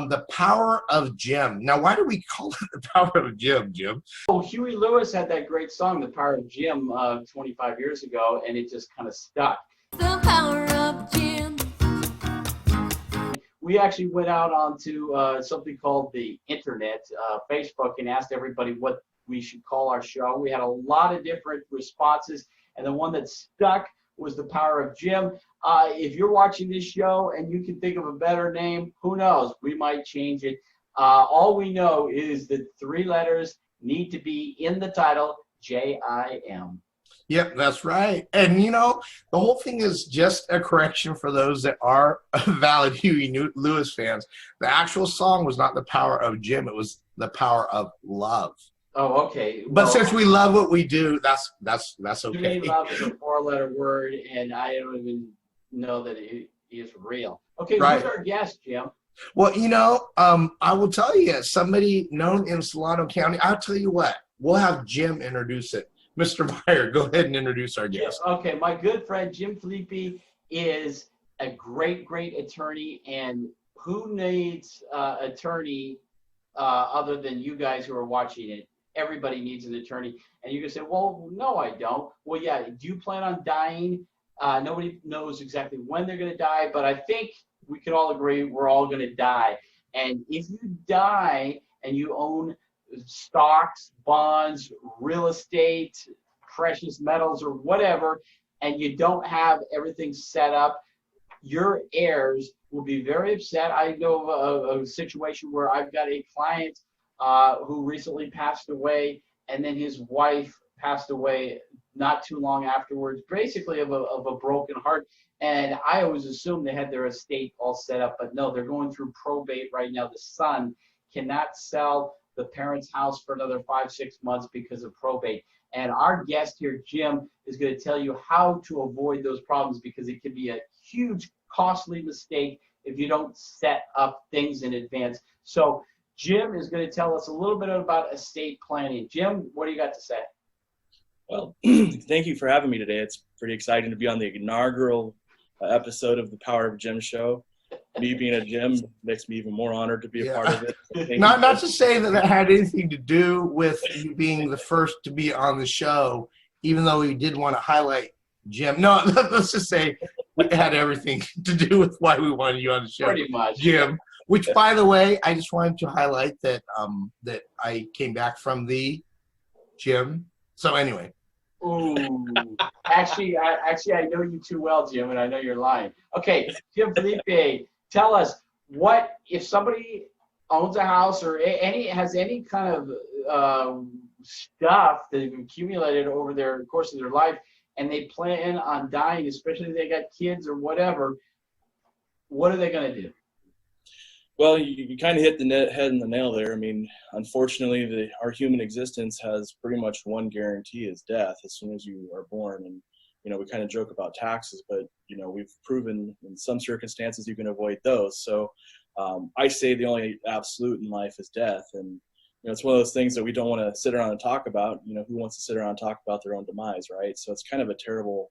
The Power of Jim. Now, why do we call it The Power of Jim, Jim? Oh, Huey Lewis had that great song, The Power of Jim, 25 years ago, and it just kind of stuck. The power of Jim. We actually went out onto something called the internet, Facebook, and asked everybody what we should call our show. We had a lot of different responses, and the one that stuck was The Power of Jim. If you're watching this show and you can think of a better name, who knows? We might change it. All we know is that 3 letters need to be in the title, J-I-M. Yep, that's right. And, you know, the whole thing is just a correction for those that are valid Huey Lewis fans. The actual song was not The Power of Jim. It was The Power of Love. Oh, okay. But since we love what we do, that's okay. To me, love is a 4-letter word, and I don't even know that it is real. Okay, right. Who's our guest, Jim? Well, you know, I will tell you, somebody known in Solano County, I'll tell you what, we'll have Jim introduce it. Mr. Meyer, go ahead and introduce our guest. Okay, my good friend Jim Filippi is a great attorney, and who needs attorney other than you guys who are watching it? Everybody needs an attorney. And you can say, well, no, I don't. Well, yeah, do you plan on dying? Nobody knows exactly when they're going to die, but I think we can all agree we're all going to die. And if you die and you own stocks, bonds, real estate, precious metals, or whatever, and you don't have everything set up, your heirs will be very upset. I know of a situation where I've got a client who recently passed away, and then his wife passed away not too long afterwards, basically of a broken heart. And I always assumed they had their estate all set up, but no, they're going through probate right now. The son cannot sell the parents' house for another 5-6 months because of probate. And our guest here, Jim, is going to tell you how to avoid those problems, because it can be a huge, costly mistake if you don't set up things in advance. So Jim is going to tell us a little bit about estate planning. Jim, what do you got to say? Well, thank you for having me today. It's pretty exciting to be on the inaugural episode of the Power of Jim show. Me being a Jim makes me even more honored to be a part of it. Not to say that it had anything to do with you being the first to be on the show, even though we did want to highlight Jim. No, let's just say it had everything to do with why we wanted you on the show. Pretty much. Jim. Which, by the way, I just wanted to highlight that that I came back from the gym. So anyway. Ooh. Actually, I know you too well, Jim, and I know you're lying. Okay, Jim Filippi, tell us, what if somebody owns a house or has any kind of stuff that they've accumulated over the course of their life, and they plan on dying, especially if they got kids or whatever, what are they going to do? Well, you kind of hit the head in the nail there. I mean, unfortunately, our human existence has pretty much one guarantee, is death as soon as you are born. And, you know, we kind of joke about taxes, but, you know, we've proven in some circumstances you can avoid those. So I say the only absolute in life is death. And, you know, it's one of those things that we don't want to sit around and talk about. You know, who wants to sit around and talk about their own demise, right? So it's kind of a terrible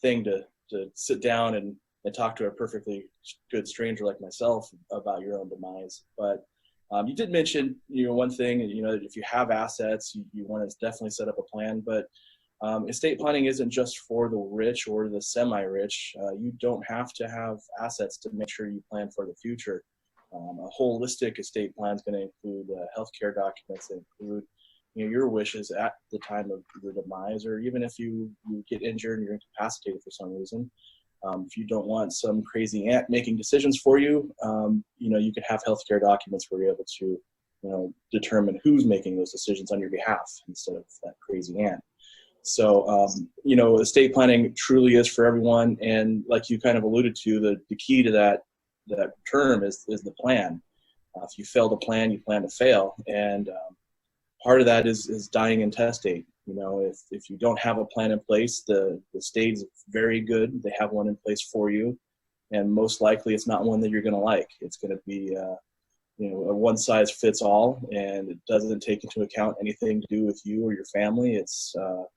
thing to sit down and talk to a perfectly good stranger like myself about your own demise. But you did mention, you know, one thing, you know, if you have assets, you want to definitely set up a plan. But estate planning isn't just for the rich or the semi-rich. You don't have to have assets to make sure you plan for the future. A holistic estate plan is going to include healthcare documents that include, you know, your wishes at the time of your demise, or even if you get injured and you're incapacitated for some reason. If you don't want some crazy aunt making decisions for you, you know, you could have healthcare documents where you're able to, you know, determine who's making those decisions on your behalf instead of that crazy aunt. So, you know, estate planning truly is for everyone. And like you kind of alluded to, the key to that term is the plan. If you fail to plan, you plan to fail. And part of that is dying intestate. You know, if you don't have a plan in place, the state is very good. They have one in place for you, and most likely it's not one that you're going to like. It's going to be, you know, a one size fits all, and it doesn't take into account anything to do with you or your family. It's, you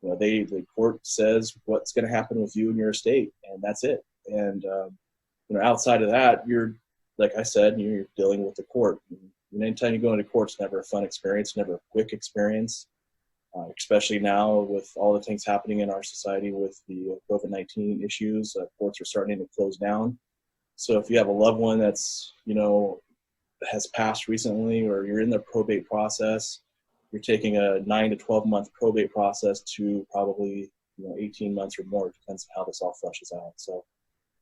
know, the court says what's going to happen with you and your estate, and that's it. And you know, outside of that, you're like I said, you're dealing with the court. And anytime you go into court, it's never a fun experience, never a quick experience, especially now with all the things happening in our society with the COVID-19 issues. Courts are starting to close down. So if you have a loved one that's, has passed recently, or you're in the probate process, you're taking a 9 to 12 month probate process to probably 18 months or more. It depends on how this all flushes out. So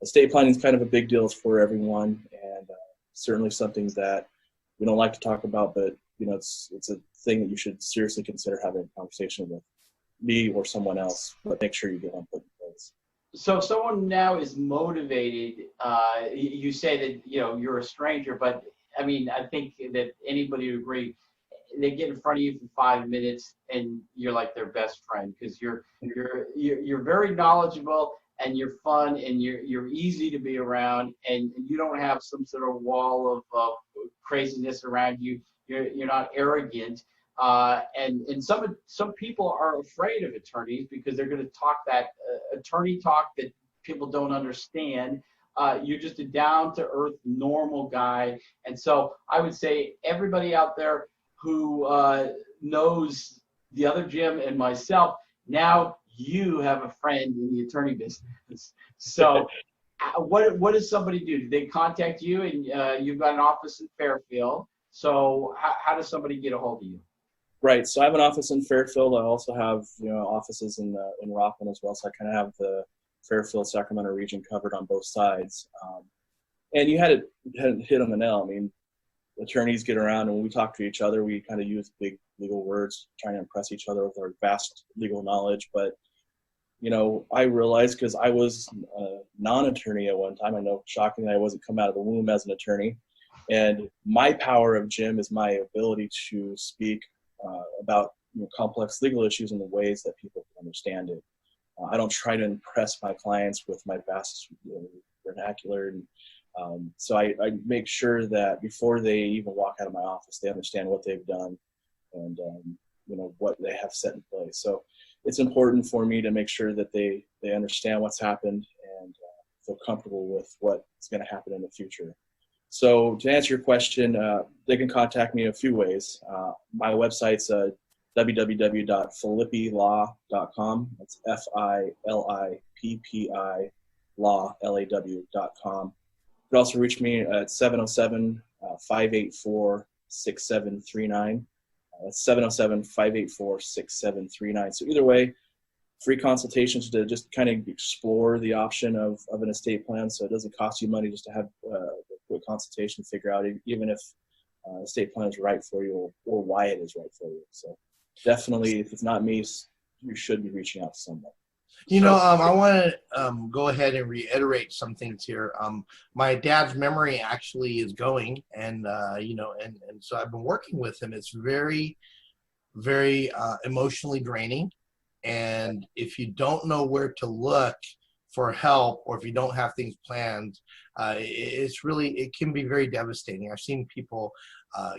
estate planning is kind of a big deal for everyone, and certainly something that we don't like to talk about, but it's a thing that you should seriously consider having a conversation with me or someone else, but make sure you get one put in place. So if someone now is motivated, you say that you're a stranger, but I mean, I think that anybody would agree. They get in front of you for 5 minutes, and you're like their best friend, because you're very knowledgeable, and you're fun, and you're easy to be around, and you don't have some sort of wall of craziness around you. You're not arrogant, and some people are afraid of attorneys because they're going to talk that attorney talk that people don't understand. You're just a down-to-earth, normal guy, and so I would say everybody out there who knows the other Jim and myself, now you have a friend in the attorney business. So what does somebody do? Do they contact you, and you've got an office in Fairfield? So how does somebody get a hold of you? Right. So I have an office in Fairfield. I also have offices in Rockland as well. So I kind of have the Fairfield, Sacramento region covered on both sides. And you had it hit on the nail. I mean, attorneys get around, and when we talk to each other, we kind of use big legal words, trying to impress each other with our vast legal knowledge. But I realized, because I was a non-attorney at one time, I know shockingly I wasn't come out of the womb as an attorney, and my power of Jim is my ability to speak about complex legal issues in the ways that people can understand it. I don't try to impress my clients with my vast vernacular, and so I make sure that before they even walk out of my office, they understand what they've done and what they have set in place. So it's important for me to make sure that they understand what's happened and feel comfortable with what's going to happen in the future. So to answer your question, they can contact me in a few ways. My website's www.filippilaw.com. That's FILIPPI law.com. You can also reach me at 707-584-6739. That's 707-584-6739. So either way, free consultations to just kind of explore the option of an estate plan. So it doesn't cost you money just to have a quick consultation, figure out even if estate plan is right for you or why it is right for you. So definitely, if it's not me, you should be reaching out to someone. I want to go ahead and reiterate some things here. My dad's memory actually is going, and so I've been working with him. It's very, very emotionally draining, and if you don't know where to look for help, or if you don't have things planned, it can be very devastating. I've seen people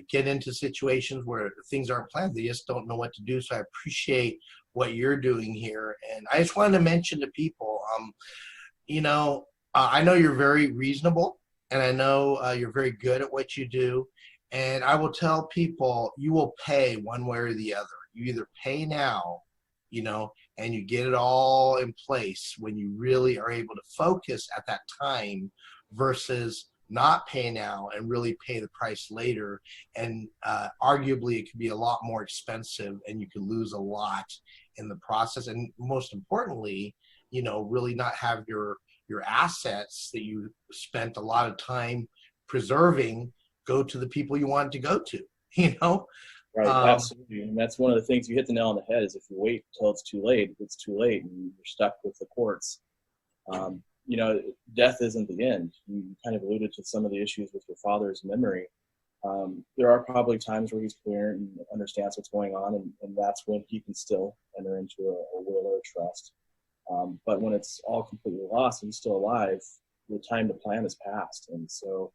get into situations where things aren't planned. They just don't know what to do. So I appreciate what you're doing here. And I just wanted to mention to people, I know you're very reasonable, and I know you're very good at what you do. And I will tell people, you will pay one way or the other. You either pay now, and you get it all in place when you really are able to focus at that time, versus not pay now and really pay the price later. And arguably it could be a lot more expensive, and you could lose a lot in the process. And most importantly, really not have your assets that you spent a lot of time preserving go to the people you want to go to, Right, absolutely. And that's one of the things, you hit the nail on the head, is if you wait until it's too late, it's too late and you're stuck with the courts. Death isn't the end. You kind of alluded to some of the issues with your father's memory. There are probably times where he's clear and understands what's going on, and that's when he can still enter into a will or a trust. But when it's all completely lost and he's still alive, the time to plan has passed. And so,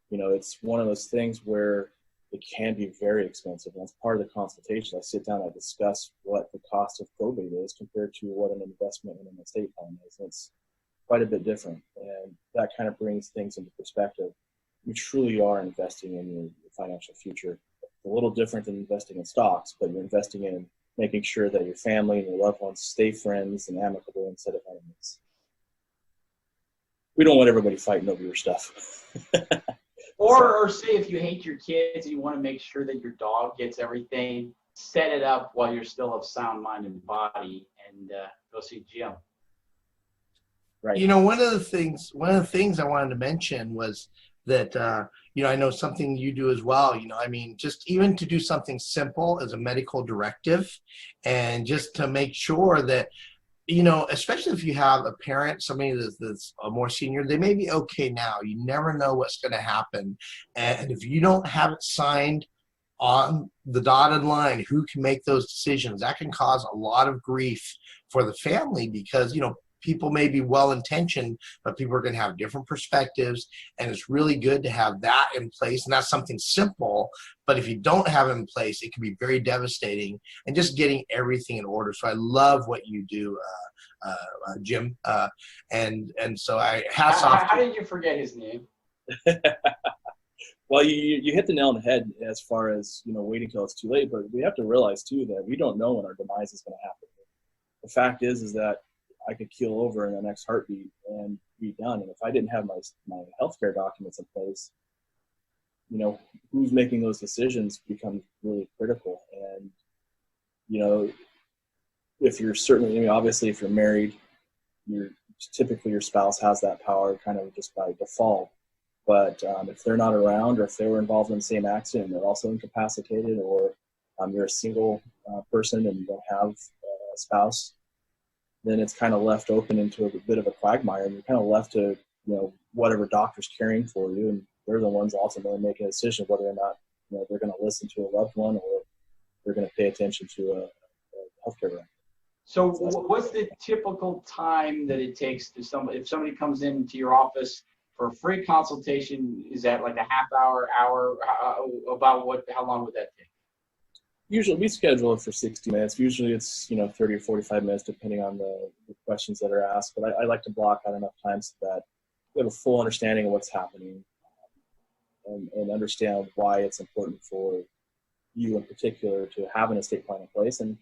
it's one of those things where it can be very expensive. And that's part of the consultation. I sit down, I discuss what the cost of probate is compared to what an investment in an estate plan is. And it's quite a bit different. And that kind of brings things into perspective. you truly are investing in your financial future. A little different than investing in stocks, but you're investing in making sure that your family and your loved ones stay friends and amicable instead of enemies. We don't want everybody fighting over your stuff. Or say if you hate your kids and you want to make sure that your dog gets everything, set it up while you're still of sound mind and body, and go see Jim. Right. You know, one of the things I wanted to mention was that, you know, I know something you do as well, you know, I mean, just even to do something simple as a medical directive, and just to make sure that, you know, especially if you have a parent, somebody that's a more senior, they may be okay now. You never know what's going to happen. And if you don't have it signed on the dotted line, who can make those decisions, that can cause a lot of grief for the family, because, you know, people may be well-intentioned, but people are going to have different perspectives, and it's really good to have that in place. And that's something simple, but if you don't have it in place, it can be very devastating, and just getting everything in order. So I love what you do, Jim. And so I hats off. How did you forget his name? Well, you hit the nail on the head as far as, you know, waiting till it's too late, but we have to realize too that we don't know when our demise is going to happen. The fact is that I could keel over in the next heartbeat and be done. And if I didn't have my healthcare documents in place, you know, who's making those decisions becomes really critical. And, you know, if you're certainly, I mean, obviously if you're married, typically your spouse has that power kind of just by default. But if they're not around, or if they were involved in the same accident and they're also incapacitated, or you're a single person and you don't have a spouse, then it's kind of left open into a bit of a quagmire, and you're kind of left to, you know, whatever doctor's caring for you, and they're the ones ultimately making a decision whether or not, you know, they're going to listen to a loved one or they're going to pay attention to a healthcare director. So what's the typical time that it takes to if somebody comes into your office for a free consultation? Is that like a half hour, how long would that take? Usually we schedule it for 60 minutes. Usually it's, you know, 30 or 45 minutes depending on the questions that are asked. But I like to block out enough time so that we have a full understanding of what's happening, and understand why it's important for you in particular to have an estate plan in place. And,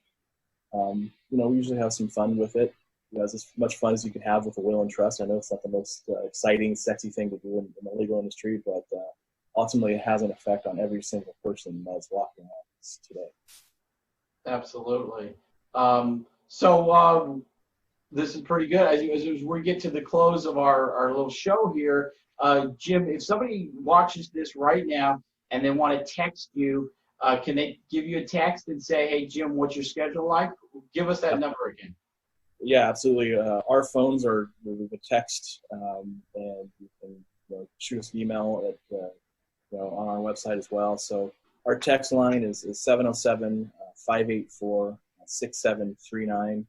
you know, we usually have some fun with it. You know, as much fun as you can have with a will and trust. I know it's not the most exciting, sexy thing to do in the legal industry, but ultimately it has an effect on every single person that's walking around today. Absolutely. So this is pretty good. As we get to the close of our little show here, Jim, if somebody watches this right now and they want to text you, can they give you a text and say, hey, Jim, what's your schedule like? Give us that number again. Yeah, absolutely. Our phones are with text, and you can, you know, shoot us an email at, you know, on our website as well. So our text line is 707-584-6739.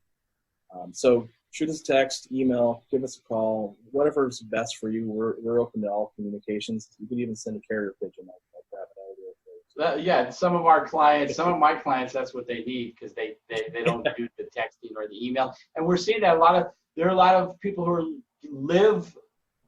So shoot us a text, email, give us a call, whatever is best for you. We're open to all communications. You can even send a carrier pigeon. Yeah, some of my clients, that's what they need, because they don't do the texting or the email. And we're seeing that there are a lot of people who live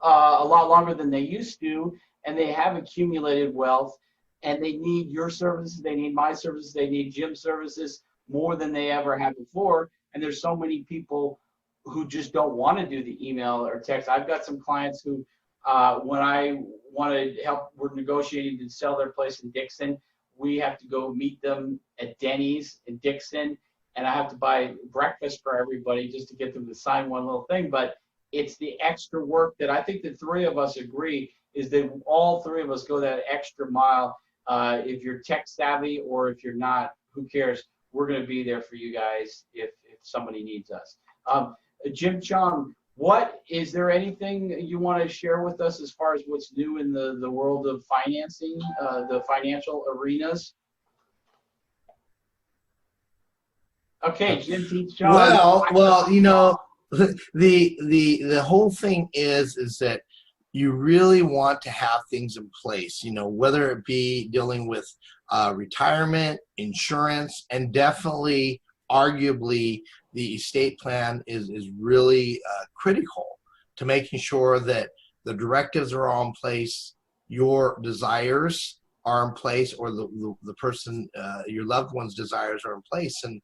a lot longer than they used to, and they have accumulated wealth, and they need your services, they need my services, they need Jim's services more than they ever have before. And there's so many people who just don't want to do the email or text. I've got some clients who, when I want to help, we're negotiating to sell their place in Dixon, we have to go meet them at Denny's in Dixon, and I have to buy breakfast for everybody just to get them to sign one little thing. But it's the extra work that I think the three of us agree is that all three of us go that extra mile. If you're tech savvy or if you're not, who cares? We're going to be there for you guys if somebody needs us. Jim Chong, is there anything you want to share with us as far as what's new in the world of financing, the financial arenas? Okay, Jim T. Chong. Well, you know, the whole thing is that you really want to have things in place, you know, whether it be dealing with retirement, insurance, and definitely, arguably, the estate plan is really critical to making sure that the directives are all in place, your desires are in place, or the person, your loved one's desires are in place. And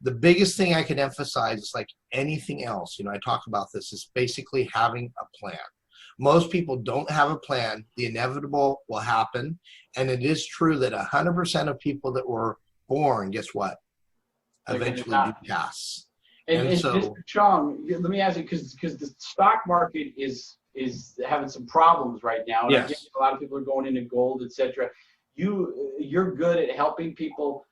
the biggest thing I can emphasize is, like anything else, I talk about this, is basically having a plan. Most people don't have a plan. The inevitable will happen. And it is true that 100% of people that were born, guess what? Eventually do pass. And so, Mr. Chong, let me ask you, because the stock market is having some problems right now, and I yes. guess a lot of people are going into gold, etc. You're good at helping people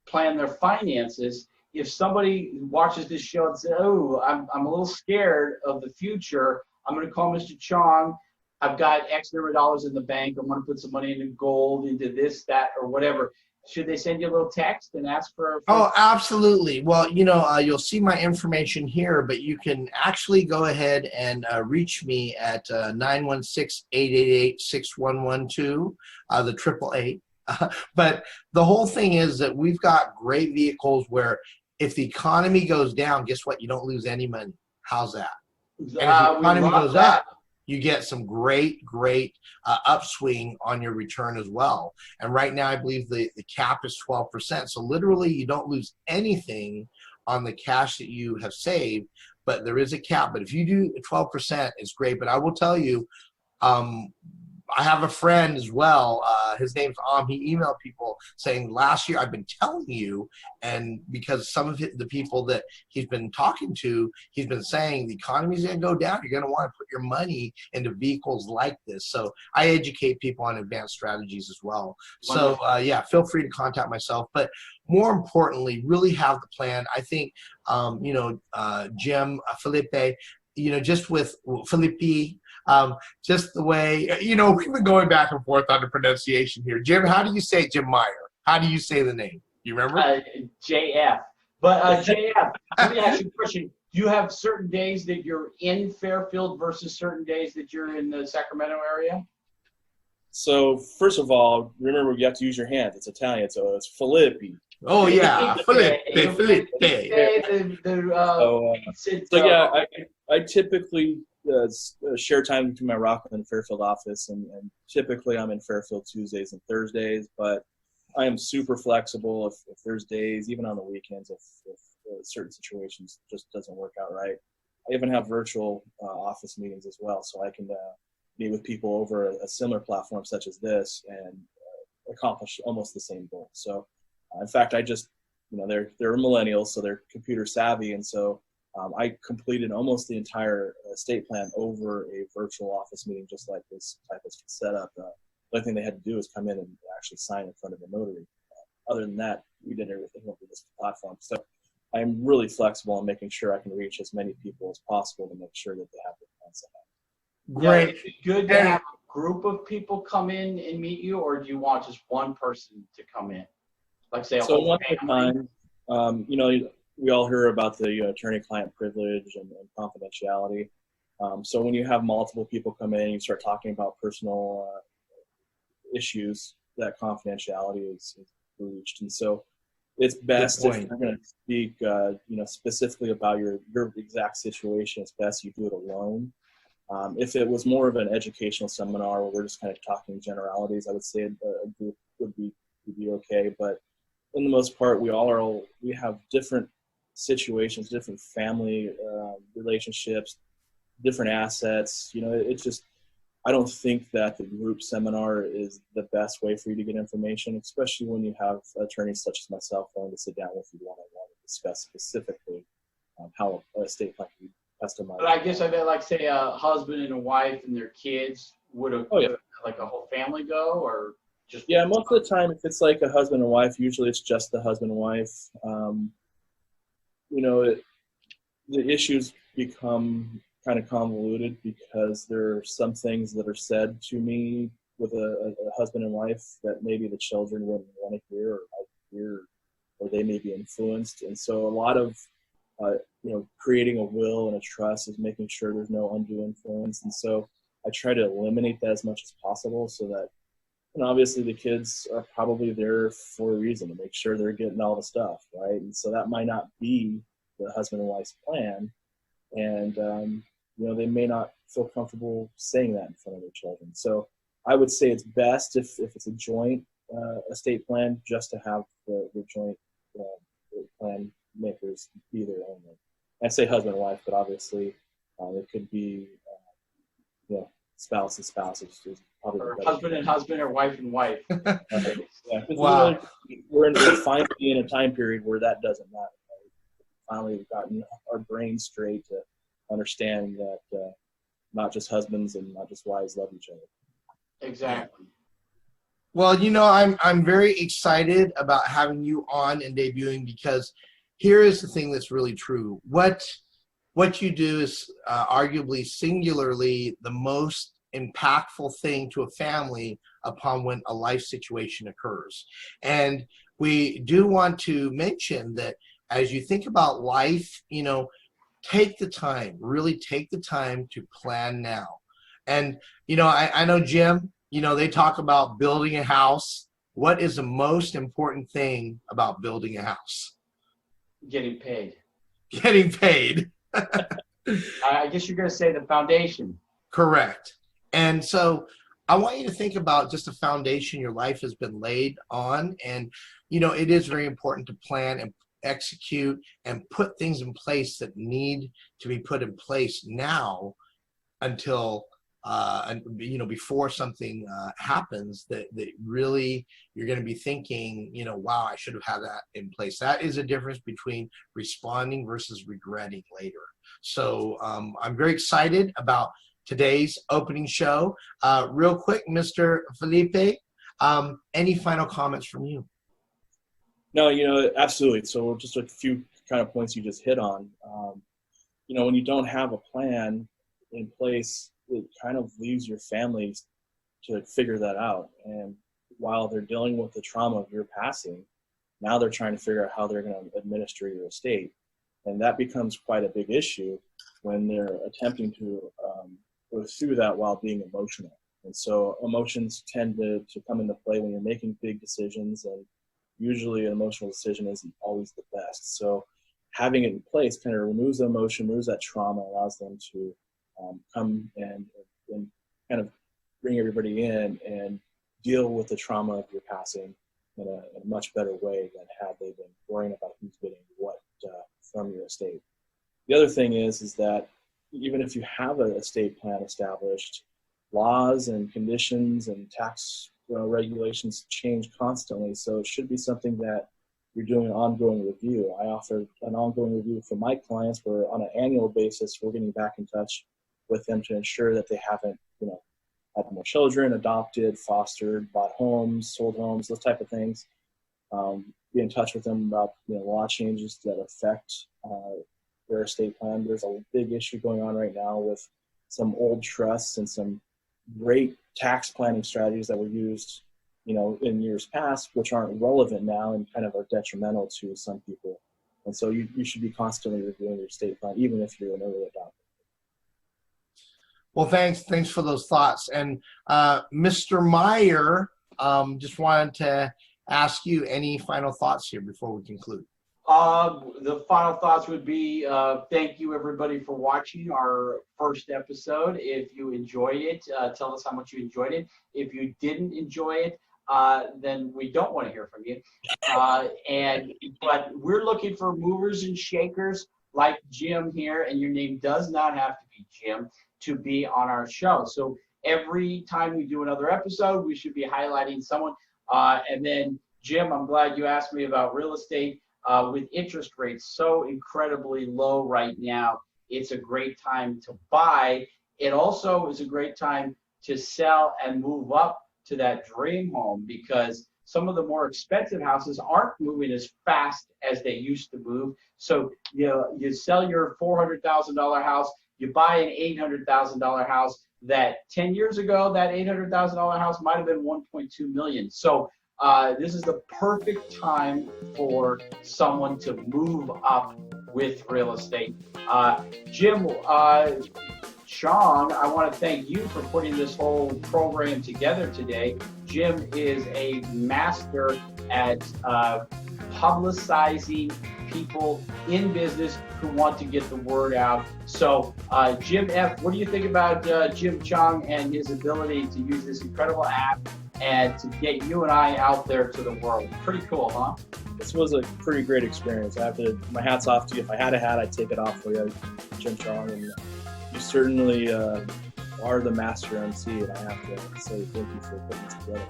plan their finances. If somebody watches this show and says, "Oh, I'm a little scared of the future," I'm going to call Mr. Chong. I've got X number of dollars in the bank. I want to put some money into gold, into this, that, or whatever. Should they send you a little text and ask for Oh, absolutely. Well, you'll see my information here, but you can actually go ahead and reach me at 916-888-6112, the 888. But the whole thing is that we've got great vehicles where if the economy goes down, guess what? You don't lose any money. How's that? And if the economy goes up, you get some great upswing on your return as well. And right now, I believe the cap is 12%. So literally, you don't lose anything on the cash that you have saved, but there is a cap. But if you do 12%, it's great. But I will tell you, I have a friend as well. His name's He emailed people saying, last year I've been telling you, and because some of the people that he's been talking to, he's been saying the economy's going to go down. You're going to want to put your money into vehicles like this. So I educate people on advanced strategies as well. So yeah, feel free to contact myself. But more importantly, really have the plan. I think, Jim, Filippi, just with Filippi, just the way, we've been going back and forth on the pronunciation here. Jim, how do you say Jim Meyer? How do you say the name? You remember? JF. But JF, let me ask you a question. Do you have certain days that you're in Fairfield versus certain days that you're in the Sacramento area? So first of all, remember you have to use your hands. It's Italian, so it's Filippi. Oh yeah, Filippi. So yeah, I typically share time between my Rockland and Fairfield office, and typically I'm in Fairfield Tuesdays and Thursdays, but I am super flexible if there's days, even on the weekends, if certain situations just doesn't work out right. I even have virtual office meetings as well, so I can meet with people over a similar platform such as this and accomplish almost the same goal. So in fact, I just, they're millennials, so they're computer savvy, and so I completed almost the entire estate plan over a virtual office meeting, just like this type of setup. The only thing they had to do is come in and actually sign in front of the notary. Other than that, we did everything over this platform. So I'm really flexible in making sure I can reach as many people as possible to make sure that they have the plan set up. Great. Yeah, is it good to have a group of people come in and meet you, or do you want just one person to come in? Like say a whole family? We all hear about the attorney-client privilege and confidentiality. So when you have multiple people come in and you start talking about personal issues, that confidentiality is breached. And so it's best if you're going to speak, specifically about your exact situation, it's best you do it alone. If it was more of an educational seminar where we're just kind of talking generalities, I would say a group would be okay. But for the most part, we have different situations, different family relationships, different assets. It's just, I don't think that the group seminar is the best way for you to get information, especially when you have attorneys such as myself willing to sit down with you one-on-one and discuss specifically how a estate plan can be customized. But I guess I bet, like, say a husband and a wife and their kids, would like a whole family go, or just? Yeah, most of the time, if it's like a husband and wife, usually it's just the husband and wife. The issues become kind of convoluted because there are some things that are said to me with a husband and wife that maybe the children wouldn't want to hear or like to hear, or they may be influenced. And so a lot of, creating a will and a trust is making sure there's no undue influence. And so I try to eliminate that as much as possible so that, and obviously the kids are probably there for a reason, to make sure they're getting all the stuff, right? And so that might not be the husband and wife's plan. And, they may not feel comfortable saying that in front of their children. So I would say it's best if it's a joint estate plan, just to have the joint plan makers be there only. I say husband and wife, but obviously it could be spouse and spouse. It's probably Or husband and husband, or wife and wife. Wow. We're finally in a time period where that doesn't matter. Right? Finally, we've gotten our brains straight to understand that not just husbands and not just wives love each other. Exactly. Well, I'm very excited about having you on and debuting, because here is the thing that's really true. What you do is arguably singularly the most impactful thing to a family upon when a life situation occurs. And we do want to mention that as you think about life, take the time, really take the time to plan now. And, I know, Jim, they talk about building a house. What is the most important thing about building a house? Getting paid. Getting paid. I guess you're going to say the foundation. Correct. And so I want you to think about just the foundation your life has been laid on. And, it is very important to plan and execute and put things in place that need to be put in place now until, before something happens that really you're going to be thinking, wow, I should have had that in place. That is a difference between responding versus regretting later. So I'm very excited about today's opening show. Real quick, Mr. Filippi, any final comments from you? No, absolutely. So just a few kind of points you just hit on. When you don't have a plan in place, it kind of leaves your family to figure that out. And while they're dealing with the trauma of your passing, now they're trying to figure out how they're going to administer your estate. And that becomes quite a big issue when they're attempting to go through that while being emotional. And so emotions tend to come into play when you're making big decisions, and usually an emotional decision isn't always the best. So having it in place kind of removes the emotion, removes that trauma, allows them to come and kind of bring everybody in and deal with the trauma of your passing in a much better way than had they been worrying about who's getting what from your estate. The other thing is that even if you have an estate plan established, laws and conditions and tax regulations change constantly. So it should be something that you're doing an ongoing review. I offer an ongoing review for my clients where on an annual basis, we're getting back in touch with them to ensure that they haven't, had more children, adopted, fostered, bought homes, sold homes, those type of things. Be in touch with them about law changes that affect their estate plan. There's a big issue going on right now with some old trusts and some great tax planning strategies that were used, in years past, which aren't relevant now and kind of are detrimental to some people. And so you should be constantly reviewing your estate plan, even if you're an early adopter. Well, thanks for those thoughts. And Mr. Meyer, just wanted to ask you any final thoughts here before we conclude. The final thoughts would be thank you everybody for watching our first episode. If you enjoyed it, tell us how much you enjoyed it. If you didn't enjoy it, then we don't want to hear from you. But we're looking for movers and shakers like Jim here, and your name does not have to be Jim to be on our show. So every time we do another episode, we should be highlighting someone. And then Jim, I'm glad you asked me about real estate. With interest rates so incredibly low right now, it's a great time to buy. It also is a great time to sell and move up to that dream home, because some of the more expensive houses aren't moving as fast as they used to move. So you sell your $400,000 house, you buy an $800,000 house that 10 years ago, that $800,000 house might have been $1.2 million. So this is the perfect time for someone to move up with real estate. Jim, Chong, I want to thank you for putting this whole program together today. Jim is a master at publicizing people in business who want to get the word out. So Jim F., what do you think about Jim Chong and his ability to use this incredible app and to get you and I out there to the world? Pretty cool, huh? This was a pretty great experience. I have to, my hat's off to you. If I had a hat, I'd take it off for you, Jim Chong. And you certainly are the Master Emcee, and I have to say thank you for putting this together.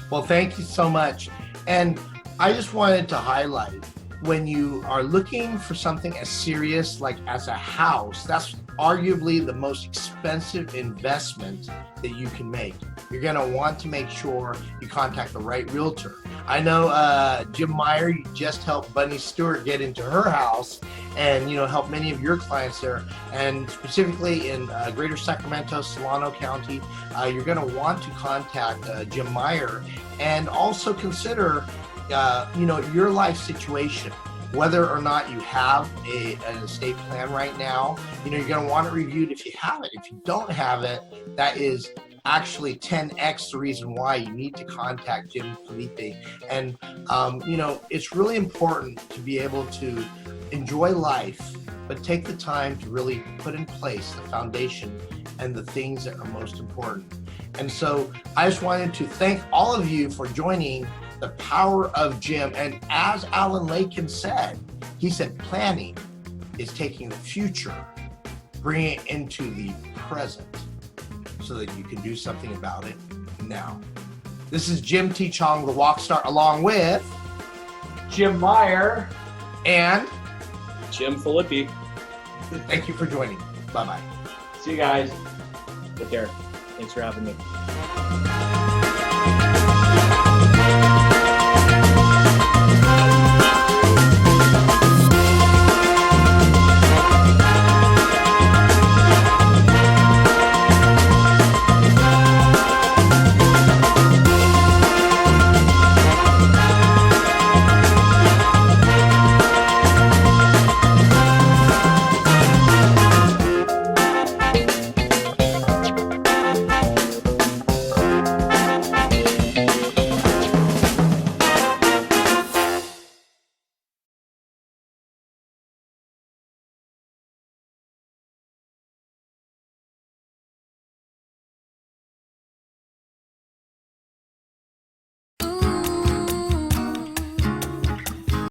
Well, thank you so much. And I just wanted to highlight, when you are looking for something as serious like as a house, that's arguably the most expensive investment that you can make. You're going to want to make sure you contact the right realtor. I know Jim Meyer, you just helped Bunny Stewart get into her house and, help many of your clients there. And specifically in Greater Sacramento, Solano County, you're going to want to contact Jim Meyer and also consider, your life situation. Whether or not you have an estate plan right now, you're going to want it reviewed if you have it. If you don't have it, that is actually 10x the reason why you need to contact Jim Filippi. And, it's really important to be able to enjoy life, but take the time to really put in place the foundation and the things that are most important. And so I just wanted to thank all of you for joining The Power of Jim. And as Alan Lakin said, he said planning is taking the future, bringing it into the present so that you can do something about it now. This is Jim T. Chong, the Wok Star, along with Jim Meyer and Jim Filippi. Thank you for joining. Bye-bye. See you guys. Take care. Thanks for having me.